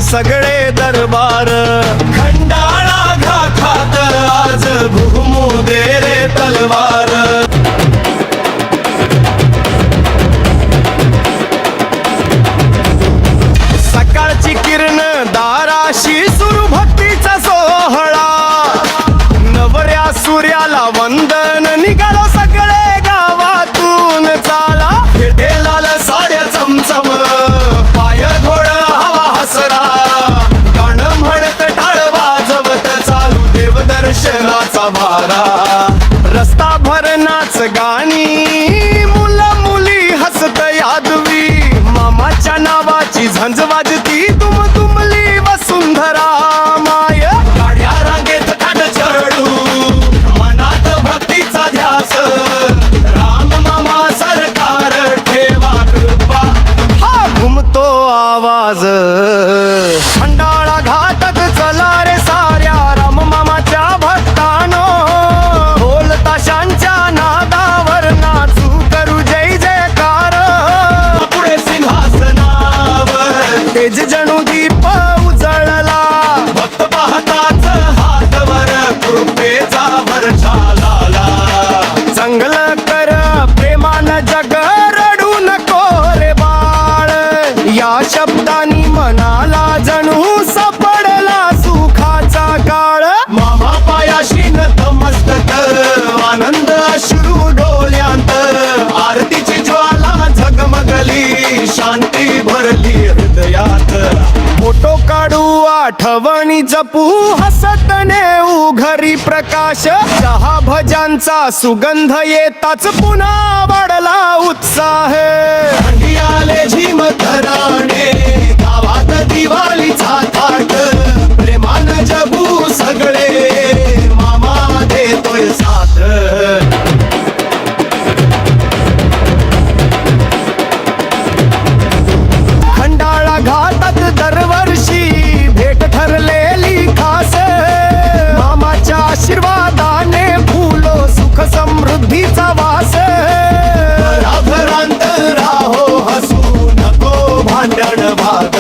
सगळे दरबार खंडाळा घाटात आज घुमू दे रे तलवार सकाळची किरण दाराशी सुरू भक्तीचा सोहळा नवऱ्या सूर्याला वंदन निघालो सगळे गावातून चाला फेटे लाल साड्या चमचम पाय घोड हवा हसरा गाणं म्हणत टाळ वाजवत चालू देव दर्शनाचा भारा रस्ता भर नाच गाणी मुलं मुली हसत यादवी मामाच्या नावाची झंझ वाजती तुम तुमली वसुंधरा माय गाड्या रांगेत काट चढू मनात भक्तीचा ध्यास राम मामा सरकार ठेवा कृपा हा घुमतो आवाज खंडाळा घाटात चला रे साऱ्या राम मामाच्या भक्तानो ढोल ताशांच्या नादावर नाचू करू जय जयकार पुढे सिंहासनावर तेज जणू दीप उजळला भक्त पाहताच हातवर कृपेचा भरछा लाला चांगलं कर प्रेमान जग रडू नको रे बाळ या शब्दानी मनाला जणू सापडला सुखाचा काळ मामा पायाशी नतमस्तक आनंद अश्रू डोल्यांत आरतीची ज्वाला झगमगली शांती भरली हृदयात फोटो काढू आठवणी जपू हसत नेऊ घरी प्रकाश चहा भजांचा सुगंध येताच पुन्हा वाढला उत्साह थंडी आले झिम घराणे गावात दिवाळीचा थाट प्रेमान जगू सगळे मामा देतोय साथ खंडाळा घाटात दरवर्षी भेट ठरलेली खास मामाच्या आशीर्वादाने फुलो सुख समृद्धीचा वास घराघरांत राहो हसू नको भांडण भाग